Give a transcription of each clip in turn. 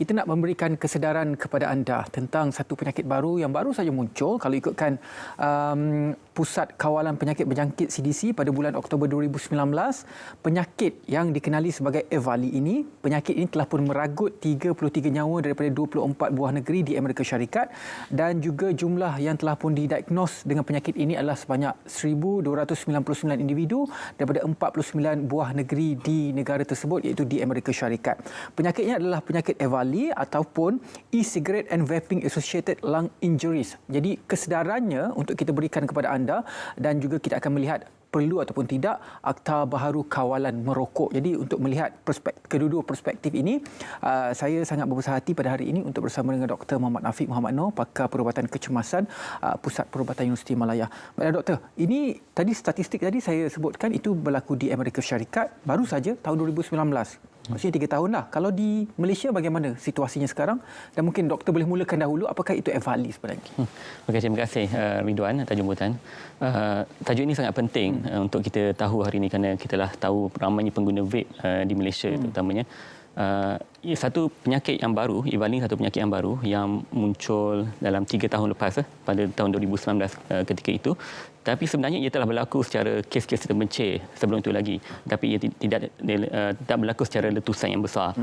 kita nak memberikan kesedaran kepada anda tentang satu penyakit baru yang baru saja muncul kalau ikutkan Pusat Kawalan Penyakit Berjangkit CDC pada bulan Oktober 2019. Penyakit yang dikenali sebagai EVALI ini, penyakit ini telah pun meragut 33 nyawa daripada 24 buah negeri di Amerika Syarikat, dan juga jumlah yang telah pun didiagnos dengan penyakit ini adalah sebanyak 1,299 individu daripada 49 buah negeri di negara tersebut, iaitu di Amerika Syarikat. Penyakitnya adalah penyakit EVALI ataupun E-Cigarette and Vaping Associated Lung Injuries. Jadi kesedarannya untuk kita berikan kepada anda, dan juga kita akan melihat perlu ataupun tidak Akta Baharu Kawalan Merokok. Jadi untuk melihat kedua-dua perspektif ini, saya sangat berbesar hati pada hari ini untuk bersama dengan Dr. Muhammad Afiq Muhammad Noor, pakar perubatan kecemasan Pusat Perubatan Universiti Malaya. Baiklah doktor, ini tadi statistik tadi saya sebutkan itu berlaku di Amerika Syarikat baru saja tahun 2019. Maksudnya 3 tahun lah. Kalau di Malaysia bagaimana situasinya sekarang? Dan mungkin doktor boleh mulakan dahulu, apakah itu EVALI sebenarnya? Okey, terima kasih Ridwan atas jemputan. Tajuk ini sangat penting untuk kita tahu hari ini, kerana kita telah tahu ramainya pengguna vape di Malaysia terutamanya. Satu penyakit yang baru, EVALI satu penyakit yang baru yang muncul dalam 3 tahun lepas pada tahun 2019 ketika itu. Tapi sebenarnya ia telah berlaku secara kes-kes terpencil sebelum itu lagi. Tapi ia tidak berlaku secara letusan yang besar.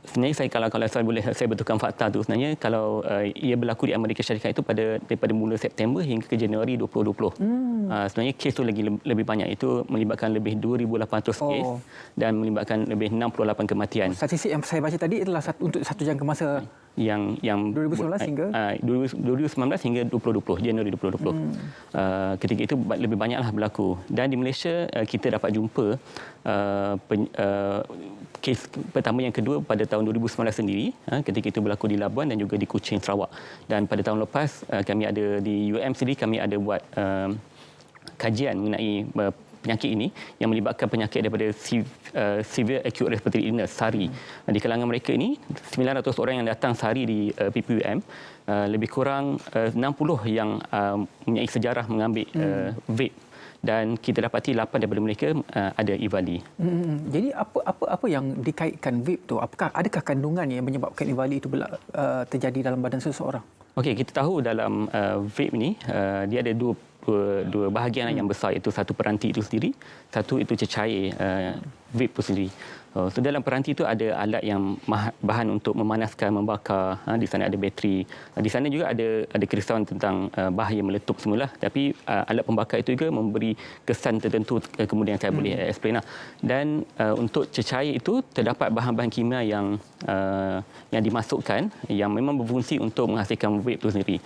Sebenarnya kalau saya boleh saya betulkan fakta tu, sebenarnya kalau ia berlaku di Amerika Syarikat itu daripada mula September hingga ke Januari 2020. Sebenarnya kes tu lagi lebih banyak, itu melibatkan lebih 2,800 kes dan melibatkan lebih 68 kematian. Statistik yang saya baca tadi adalah untuk satu jangka masa yang 2019 hingga 2019 hingga 2020, Januari 2020. Ketika itu lebih banyaklah berlaku. Dan di Malaysia kita dapat jumpa kes pertama yang kedua pada tahun 2019 sendiri, ketika itu berlaku di Labuan dan juga di Kuching, Sarawak. Dan pada tahun lepas kami ada di UM sendiri, kami ada buat kajian mengenai penyakit ini yang melibatkan penyakit daripada Severe Acute Respiratory Illness, SARI. Di kalangan mereka ini 900 orang yang datang SARI di PPUM, lebih kurang 60 yang mempunyai sejarah mengambil vape, dan kita dapati 8 daripada mereka ada EVALI. Jadi apa yang dikaitkan vape tu? Adakah kandungan yang menyebabkan EVALI itu terjadi dalam badan seseorang? Okey, kita tahu dalam vape ni dia ada dua bahagian yang besar, iaitu satu peranti itu sendiri, satu itu cecair vape itu sendiri. So dalam peranti itu ada alat yang bahan untuk memanaskan, membakar. Di sana ada bateri. Di sana juga ada kerisauan tentang bahaya meletup semula. Tapi alat pembakar itu juga memberi kesan tertentu, kemudian saya boleh explain lah. Dan untuk cecair itu terdapat bahan-bahan kimia yang dimasukkan yang memang berfungsi untuk menghasilkan vape itu sendiri.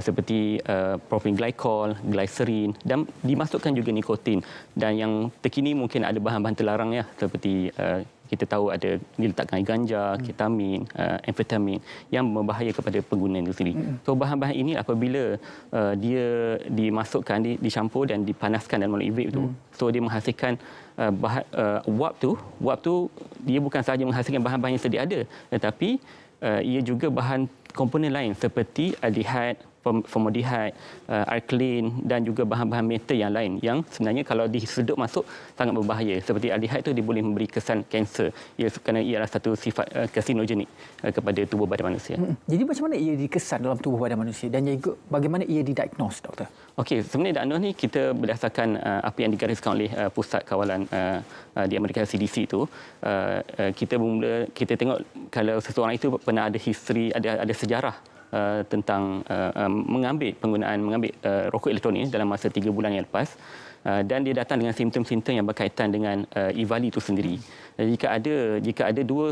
Seperti propylene glycol, glycerin, dan dimasukkan juga nikotin. Dan yang terkini mungkin ada bahan-bahan terlarang ya, seperti kita tahu ada diletakkan ganja, ketamin, amfetamin yang berbahaya kepada pengguna itu sendiri. So bahan-bahan ini apabila dia dimasukkan, dicampur dan dipanaskan dalam melalui vape itu, so dia menghasilkan wap tu dia bukan sahaja menghasilkan bahan-bahan yang sedia ada, tetapi ia juga bahan komponen lain seperti aldehyde, formaldehyde, alkalin dan juga bahan-bahan metal yang lain yang sebenarnya kalau disedut masuk sangat berbahaya. Seperti aldehyde itu dia boleh memberi kesan kanser, kerana ia adalah satu sifat karsinogenik kepada tubuh badan manusia. Jadi macam mana ia dikesan dalam tubuh badan manusia, dan juga bagaimana ia didiagnos, doktor? Okey, sebenarnya diagnos ni kita berdasarkan apa yang digariskan oleh Pusat Kawalan di Amerika CDC itu. Kita tengok kalau seseorang itu pernah ada history, ada sejarah tentang mengambil rokok elektronik dalam masa 3 bulan yang lepas, dan dia datang dengan simptom-simptom yang berkaitan dengan EVALI itu sendiri. Jika ada dua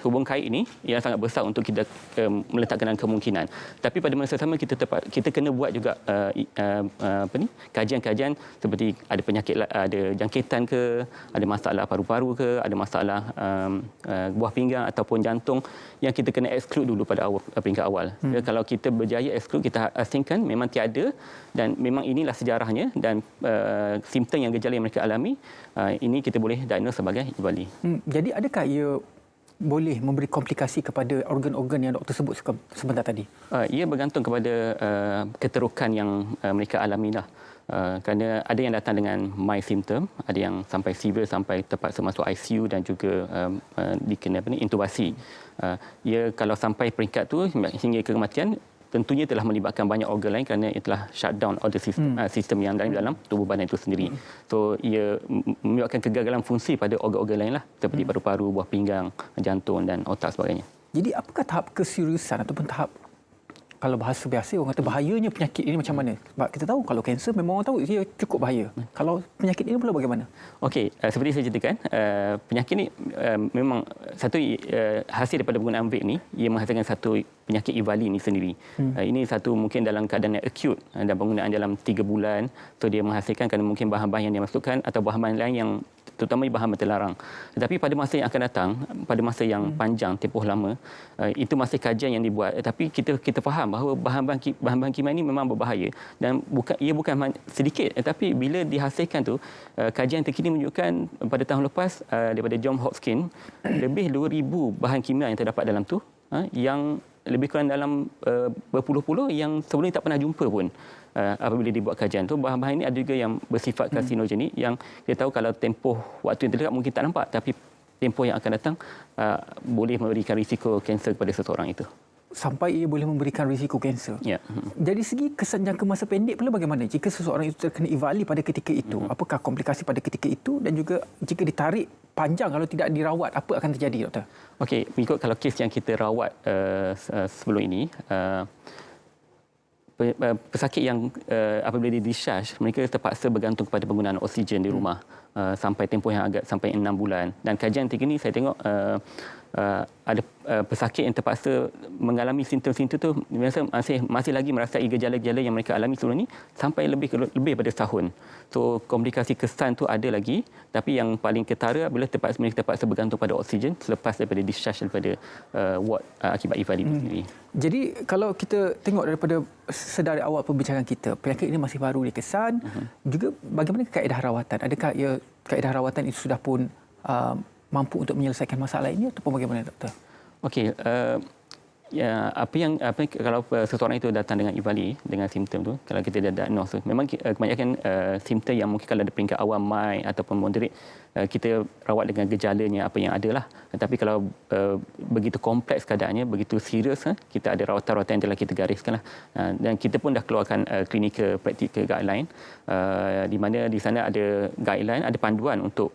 hubung kait ini yang sangat besar untuk kita meletakkan kemungkinan. Tapi pada masa sama kita kena buat juga kajian-kajian seperti ada penyakit, ada jangkitan ke, ada masalah paru-paru ke, ada masalah buah pinggang ataupun jantung, yang kita kena exclude dulu pada peringkat awal. Kalau kita berjaya exclude, kita asingkan memang tiada dan memang inilah sejarahnya dan simptom yang gejala yang mereka alami, ini kita boleh diagnose sebagai EVALI. Jadi adakah ia boleh memberi komplikasi kepada organ-organ yang doktor sebut sebentar tadi? Ia bergantung kepada keterukan yang mereka alami lah. Kerana ada yang datang dengan mild symptom, ada yang sampai severe sampai terpaksa masuk ICU dan juga dikena intubasi. Ia kalau sampai peringkat tu hingga ke kematian, tentunya telah melibatkan banyak organ lain kerana ia telah shutdown all the sistem yang dalam tubuh badan itu sendiri. So ia menyebabkan kegagalan fungsi pada organ-organ lain lah, seperti paru-paru, buah pinggang, jantung dan otak sebagainya. Jadi apakah tahap keseriusan ataupun tahap, kalau bahasa biasa orang kata bahayanya penyakit ini macam mana? Sebab kita tahu kalau kanser memang orang tahu dia cukup bahaya. Kalau penyakit ini pula bagaimana? Okey, seperti saya ceritakan, penyakit ini memang satu hasil daripada penggunaan vape ni, ia menghasilkan satu penyakit EVALI ini sendiri. Ini satu mungkin dalam keadaan yang acute dan penggunaan dalam 3 bulan, so dia menghasilkan kerana mungkin bahan-bahan yang dimasukkan atau bahan-bahan lain yang terutama bahan terlarang. Tetapi pada masa yang akan datang, pada masa yang panjang, tempoh lama, itu masih kajian yang dibuat. Tapi kita faham bahawa bahan-bahan kimia ini memang berbahaya dan ia bukan sedikit. Tetapi bila dihasilkan tu, kajian terkini menunjukkan pada tahun lepas daripada Johns Hopkins, lebih 2,000 bahan kimia yang terdapat dalam tu, yang lebih kurang dalam berpuluh-puluh yang sebelum ini tak pernah jumpa pun. Apabila dibuat kajian tu, bahan-bahan ini ada juga yang bersifat karsinogenik yang kita tahu kalau tempoh waktu yang terdekat mungkin tak nampak, tapi tempoh yang akan datang boleh memberikan risiko kanser kepada seseorang itu. Sampai ia boleh memberikan risiko kanser. Ya. Dari segi kesan jangka masa pendek pula bagaimana? Jika seseorang itu terkena EVALI pada ketika itu, apakah komplikasi pada ketika itu, dan juga jika ditarik panjang kalau tidak dirawat, apa akan terjadi, doktor? Okey, mengikut kalau kes yang kita rawat sebelum ini, pesakit yang apabila discharge, mereka terpaksa bergantung kepada penggunaan oksigen di rumah sampai tempoh yang agak sampai 6 bulan. Dan kajian terkini saya tengok ada pesakit yang terpaksa mengalami simptom-simptom tu masih lagi merasai gejala-gejala yang mereka alami sebelum ini sampai lebih pada setahun. So komplikasi kesan tu ada lagi, tapi yang paling ketara bila mereka terpaksa bergantung pada oksigen selepas daripada discharge daripada ward akibat EVALI itu sendiri. Jadi kalau kita tengok daripada sedari awal perbincangan kita, penyakit ini masih baru dikesan, juga bagaimana kaedah rawatan? Adakah kaedah rawatan itu sudah pun mampu untuk menyelesaikan masalah ini ataupun bagaimana, doktor? Okey, kalau seseorang itu datang dengan EVALI dengan simptom tu, kalau kita dah diagnose, memang kebanyakan simptom yang mungkin kalau ada peringkat awal mild ataupun moderate, kita rawat dengan gejalanya apa yang ada lah. Tetapi kalau begitu kompleks keadaannya, begitu serius, kita ada rawatan-rawatan yang telah kita gariskan lah. Dan kita pun dah keluarkan clinical practical guideline, di mana di sana ada guideline, ada panduan untuk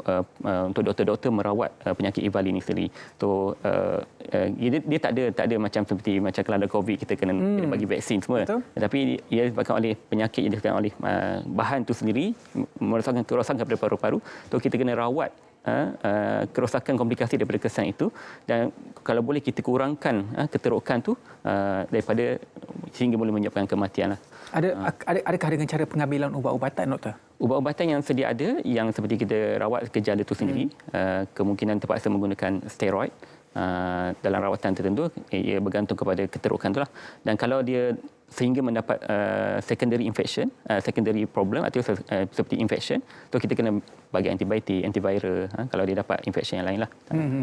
doktor-doktor merawat penyakit EVALI ini sendiri. So dia tak ada macam kalau ada COVID kita kena bagi vaksin semua. Betul. Tetapi ia disebabkan oleh penyakit yang disebabkan oleh bahan itu sendiri merosakkan kerosakan pada paru-paru. So kita kena rawat kerosakan komplikasi daripada kesan itu, dan kalau boleh kita kurangkan keterukan tu daripada sehingga boleh menyebabkan kematian lah. Adakah dengan cara pengambilan ubat-ubatan, doktor? Ubat-ubatan yang sedia ada yang seperti kita rawat gejala itu sendiri, kemungkinan terpaksa menggunakan steroid dalam rawatan tertentu, ia bergantung kepada keterukan itulah. Dan kalau dia sehingga mendapat secondary infection, secondary problem atau seperti infection, tu kita kena bagi antibiotik, antiviral kalau dia dapat infection yang lain lah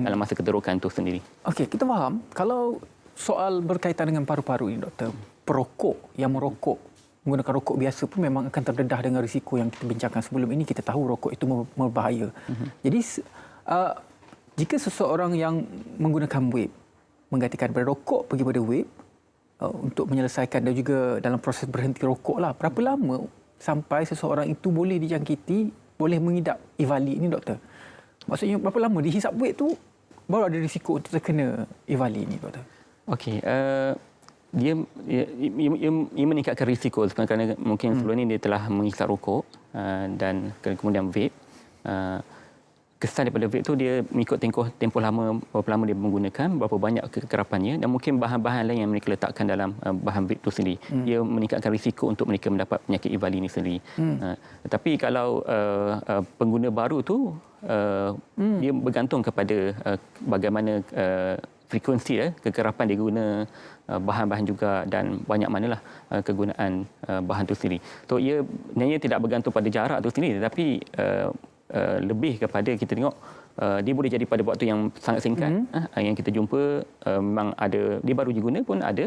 dalam masa keterukan itu sendiri. Okey, kita faham kalau soal berkaitan dengan paru-paru ini, doktor, perokok yang merokok menggunakan rokok biasa pun memang akan terdedah dengan risiko yang kita bincangkan sebelum ini. Kita tahu rokok itu berbahaya. Jadi jika seseorang yang menggunakan vape menggantikan daripada rokok pergi pada vape untuk menyelesaikan dan juga dalam proses berhenti rokok lah, berapa lama sampai seseorang itu boleh dijangkiti, boleh mengidap EVALI ini, doktor? Maksudnya berapa lama dihisap vape tu baru ada risiko untuk terkena EVALI ini, doktor? Okey, dia meningkatkan risiko kerana mungkin sebelum ini dia telah menghisap rokok dan kemudian vape. Kesan daripada vape tu dia mengikut tempoh lama, berapa lama dia menggunakan, berapa banyak kekerapannya, dan mungkin bahan-bahan lain yang mereka letakkan dalam bahan vape tu sendiri. Ia meningkatkan risiko untuk mereka mendapat penyakit EVALI ini sendiri. Tetapi kalau pengguna baru tu dia bergantung kepada bagaimana frekuensi kekerapan dia guna bahan-bahan juga, dan banyak manalah kegunaan bahan tu sendiri. So ia sebenarnya tidak bergantung pada jarak tu sendiri, tetapi lebih kepada kita tengok dia boleh jadi pada waktu yang sangat singkat. Yang kita jumpa memang ada, dia baru diguna pun ada,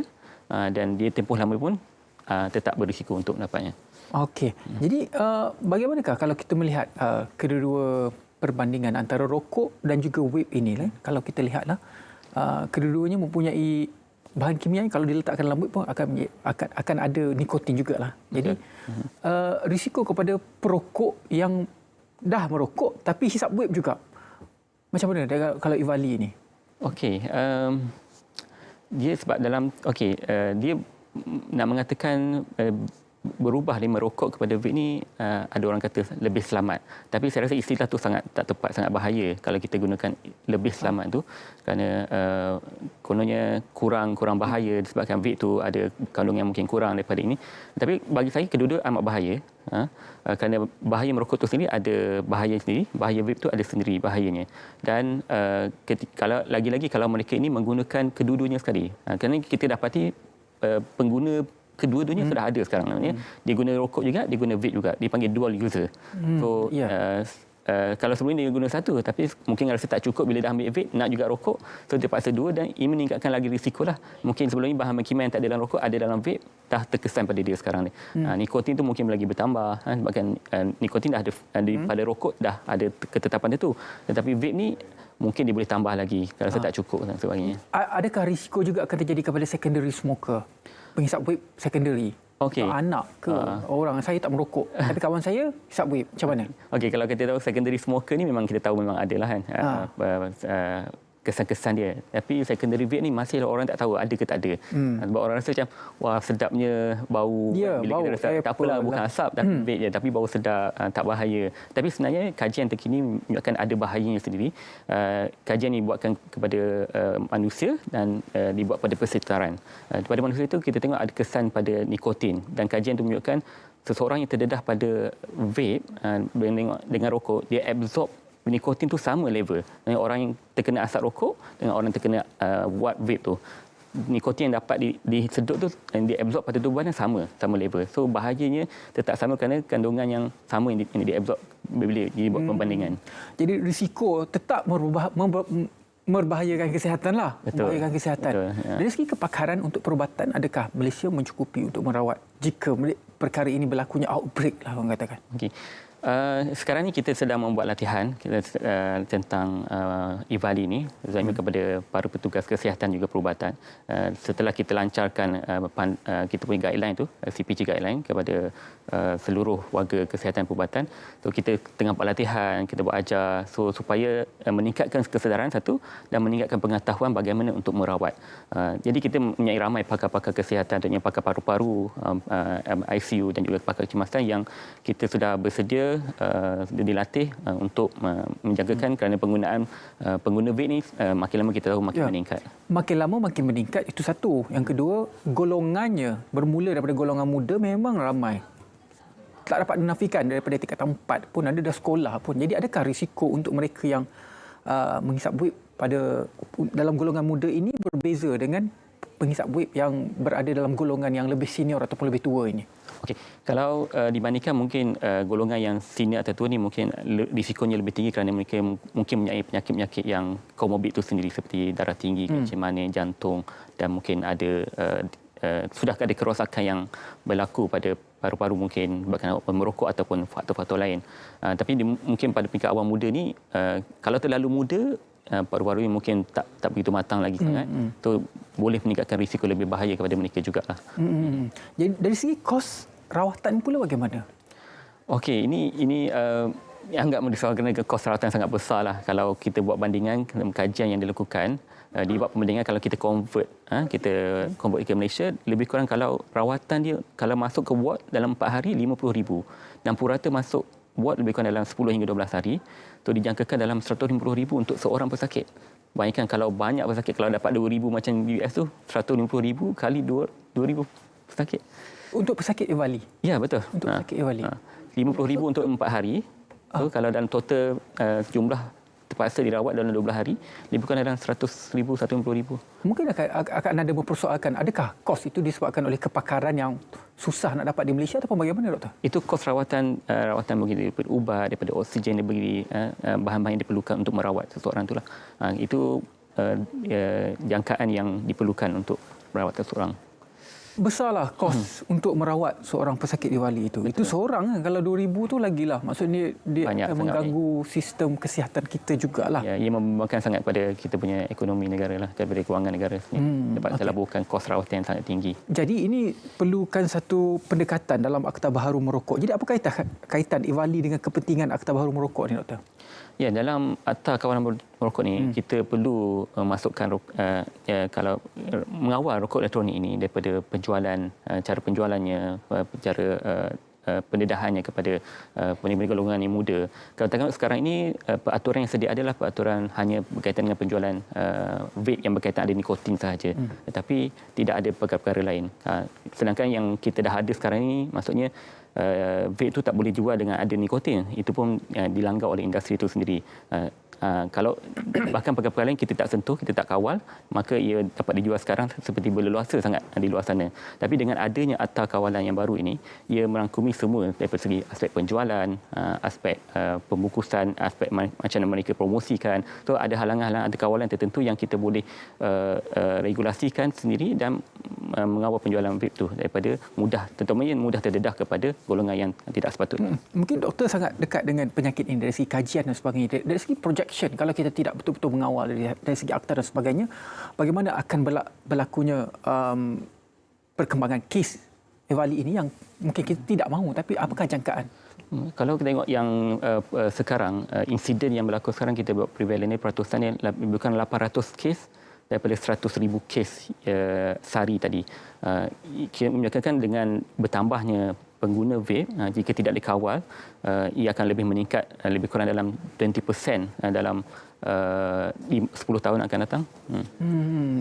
dan dia tempoh lama pun tetap berisiko untuk dapatnya. Okey. Jadi bagaimanakah kalau kita melihat kedua-dua perbandingan antara rokok dan juga vape ini lah. Kalau kita lihatlah kedua-duanya mempunyai bahan kimia, kalau diletakkan dalam vape pun akan ada nikotin jugalah. Jadi risiko kepada perokok yang dah merokok tapi hisap vape juga. Macam mana kalau Ivali ini? Okey, dia sebab dalam dia nak mengatakan berubah dari merokok kepada vape ni, ada orang kata lebih selamat. Tapi saya rasa istilah tu sangat tak tepat, sangat bahaya kalau kita gunakan lebih selamat tu, kerana kononnya kurang bahaya disebabkan vape tu ada kandungan yang mungkin kurang daripada ini. Tapi bagi saya kedua-dua amat bahaya. Kerana bahaya merokok tu sendiri ada bahaya sendiri, bahaya vape tu ada sendiri bahayanya. Dan kalau lagi-lagi kalau mereka ini menggunakan kedua-duanya sekali. Kerana kita dapati pengguna kedua-duanya sudah ada sekarang. Dia guna rokok juga, dia guna vape juga. Dipanggil dual user. So kalau sebelum ni dia guna satu, tapi mungkin rasa tak cukup bila dah ambil vape, nak juga rokok, so terpaksa dua, dan ini meningkatkan lagi risiko lah. Mungkin sebelum ni bahan kimia yang tak ada dalam rokok ada dalam vape, dah terkesan pada dia sekarang ni. Nikotin tu mungkin lagi bertambah, sebabkan nikotin dah ada pada rokok, dah ada ketetapan dia tu. Tetapi vape ni mungkin dia boleh tambah lagi kalau rasa tak cukup dan sebagainya. Adakah risiko juga akan terjadi kepada secondary smoker? Penghisap vape secondary. Anak ke orang, saya tak merokok tapi kawan saya hisap vape, macam mana? Okey, kalau kita tahu secondary smoker ni memang kita tahu memang adalah kan kesan-kesan dia. Tapi secondary vape ni masih orang tak tahu ada ke tak ada. Sebab orang rasa macam wah sedapnya bau, bila bau, kita rasa tak apalah bukan asap tapi vape je, tapi bau sedap, tak bahaya. Tapi sebenarnya kajian terkini menunjukkan ada bahayanya sendiri. Kajian ni dibuatkan kepada manusia dan dibuat pada persekitaran. Pada manusia itu kita tengok ada kesan pada nikotin, dan kajian itu menunjukkan seseorang yang terdedah pada vape dengan rokok, dia absorb nikotin tu sama level dengan orang yang terkena asap rokok dengan orang yang terkena wad vape tu. Nikotin yang dapat disedut tu dan diabsorb pada tubuh badan sama level. So bahayanya tetap sama kerana kandungan yang sama yang diabsorb bila dibuat pembandingan. Jadi risiko tetap membahayakan kesihatan lah. Membahayakan kesihatan. Betul, Dari segi kepakaran untuk perubatan, adakah Malaysia mencukupi untuk merawat jika perkara ini berlakunya outbreak lah orang katakan? Okey. Sekarang ni kita sedang membuat latihan tentang Ivali ni, Zaimin, kepada para petugas kesihatan juga perubatan. Setelah kita lancarkan kita punya guideline tu, CPG guideline kepada seluruh warga kesihatan perubatan, so kita tengah buat latihan, kita buat ajar supaya meningkatkan kesedaran satu dan meningkatkan pengetahuan bagaimana untuk merawat. Jadi kita mempunyai ramai pakar-pakar kesihatan, contohnya pakar paru-paru, ICU dan juga pakar kecemasan yang kita sudah bersedia dilatih untuk menjagakan, kerana penggunaan pengguna vape ni makin lama kita tahu makin meningkat. Makin lama makin meningkat, itu satu. Yang kedua, golongannya bermula daripada golongan muda memang ramai. Tak dapat dinafikan daripada tingkatan 4 pun ada dah sekolah pun. Jadi adakah risiko untuk mereka yang menghisap vape dalam golongan muda ini berbeza dengan penghisap vape yang berada dalam golongan yang lebih senior ataupun lebih tua ini? Okey, kalau dibandingkan mungkin golongan yang senior atau tua ni mungkin risikonya lebih tinggi kerana mereka mungkin mempunyai penyakit-penyakit yang komorbid itu sendiri seperti darah tinggi, kencing manis, jantung, dan mungkin ada sudah ada kerosakan yang berlaku pada paru-paru mungkin bahkan merokok ataupun faktor-faktor lain. Tapi mungkin pada peringkat awam muda ni kalau terlalu muda, paru-paru ini mungkin tak begitu matang lagi sangat, itu boleh meningkatkan risiko lebih bahaya kepada mereka jugalah. Jadi dari segi kos rawatan pula bagaimana? Okey, ini anggap merisaukan kerana kos rawatan sangat besar lah. Kalau kita buat bandingan, kajian yang dilakukan, dibuat pembandingan kalau kita convert ke Malaysia, lebih kurang kalau rawatan dia kalau masuk ke ward dalam 4 hari 50,000 dan purata masuk ward lebih kurang dalam 10 hingga 12 hari, itu dijangkakan dalam 150,000 untuk seorang pesakit. Bayangkan kalau banyak pesakit, kalau dapat 2,000 macam US tu, 150,000 kali 2,000 pesakit. Untuk pesakit Ivali? Ya, betul. Untuk pesakit Ivali. 50,000 untuk 4 hari. So, kalau dalam total jumlah terpaksa dirawat dalam 12 hari lebih kurang dalam 100,000 150,000. Mungkin akan ada mempersoalkan, adakah kos itu disebabkan oleh kepakaran yang susah nak dapat di Malaysia ataupun bagaimana, doktor? Itu kos rawatan bagi daripada ubat, daripada oksigen, daripada bahan-bahan yang diperlukan untuk merawat seseorang itulah. Itu jangkaan yang diperlukan untuk merawat seseorang. Besarlah kos untuk merawat seorang pesakit diwali itu. Betul. Itu seorang kan, kalau 2,000 tu lagilah. Maksudnya dia Banyak mengganggu sistem kesihatan kita jugalah. Ya, ia membebankan sangat pada kita punya ekonomi negara lah, daripada kewangan negara sendiri. Dapat melaburkan kos rawatan yang sangat tinggi. Jadi ini perlukan satu pendekatan dalam Akta Baharu Merokok. Jadi apa kaitan Iwali dengan kepentingan Akta Baharu Merokok ni, doktor? Ya, dalam Akta Kawalan Merokok ni kita perlu masukkan kalau mengawal rokok elektronik ini daripada penjualan, cara penjualannya, cara pendedahannya kepada penerima golongan yang muda. Kalau tengok sekarang ini peraturan yang sedia adalah peraturan hanya berkaitan dengan penjualan vape yang berkaitan ada nikotin sahaja. Tetapi tidak ada perkara-perkara lain. Sedangkan yang kita dah ada sekarang ini maksudnya vape itu tak boleh jual dengan ada nikotin. Itu pun dilanggar oleh industri itu sendiri. Kalau bahkan perkara-perkara lain kita tak sentuh, kita tak kawal, maka ia dapat dijual sekarang seperti berleluasa sangat di luar sana. Tapi dengan adanya Akta Kawalan yang baru ini, ia merangkumi semua daripada segi aspek penjualan, aspek pembungkusan, aspek macam mana mereka promosikan. So ada halangan-halangan, ada kawalan tertentu yang kita boleh regulasikan sendiri dan mengawal penjualan vape itu daripada terutamanya mudah terdedah kepada golongan yang tidak sepatutnya. Mungkin doktor sangat dekat dengan penyakit ini dari segi kajian dan sebagainya. Dari segi projection, kalau kita tidak betul-betul mengawal dari segi akta dan sebagainya, bagaimana akan berlakunya perkembangan kes Iwali ini yang mungkin kita tidak mahu, tapi apakah jangkaan? Kalau kita tengok yang sekarang, insiden yang berlaku sekarang, kita buat prevalent ni peratusan bukan 800 kes daripada 100,000 kes sehari tadi. Kita menyatakan dengan bertambahnya pengguna vape, jika tidak dikawal, ia akan lebih meningkat lebih kurang dalam 20% dalam 10 tahun akan datang.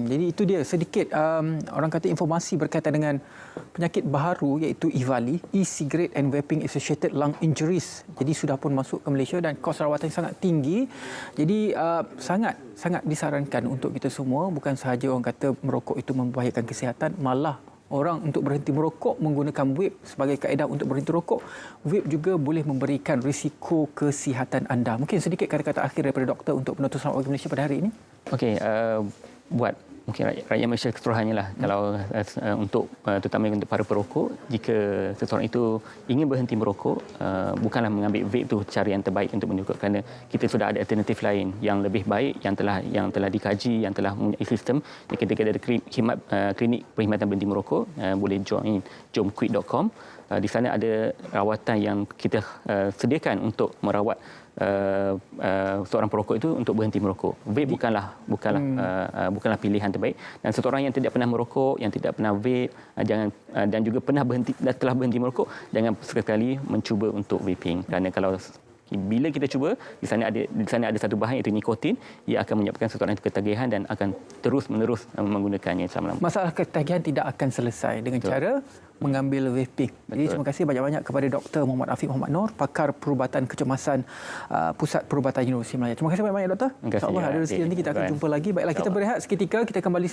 Jadi itu dia sedikit orang kata informasi berkaitan dengan penyakit baharu iaitu Iwali, e-cigarette and vaping associated lung injuries. Jadi sudah pun masuk ke Malaysia dan kos rawatan sangat tinggi. Jadi sangat disarankan untuk kita semua, bukan sahaja orang kata merokok itu membahayakan kesihatan, malah orang untuk berhenti merokok menggunakan vape sebagai kaedah untuk berhenti rokok. Vape juga boleh memberikan risiko kesihatan anda. Mungkin sedikit kata-kata akhir daripada doktor untuk penutup Selamat Pagi Malaysia pada hari ini. Okey, buat mungkin rakyat Malaysia keseluruhannya lah, kalau untuk terutama untuk para perokok, jika seseorang itu ingin berhenti merokok, bukanlah mengambil vape itu cara yang terbaik untuk menyokong, kerana kita sudah ada alternatif lain yang lebih baik, yang telah dikaji, yang telah mempunyai sistem. Ketika ada klinik perkhidmatan berhenti merokok, boleh join jomquit.com. Di sana ada rawatan yang kita sediakan untuk merawat seorang perokok itu untuk berhenti merokok. Vape bukanlah pilihan terbaik, dan seseorang yang tidak pernah merokok, yang tidak pernah vape, dan juga telah berhenti merokok, jangan sekali-kali mencuba untuk vaping, kerana kalau bila kita cuba, di sana ada satu bahan iaitu nikotin, ia akan menyebabkan seseorang itu ketagihan dan akan terus-menerus menggunakannya selama-lamanya. Masalah ketagihan tidak akan selesai dengan cara mengambil vaping. Jadi terima kasih banyak-banyak kepada Dr. Muhammad Afiq Muhammad Noor, pakar perubatan kecemasan Pusat Perubatan Universiti Melayu. Terima kasih banyak-banyak, doktor. InsyaAllah ada rezeki nanti kita akan jumpa lagi. Baiklah, kita berehat seketika, kita kembali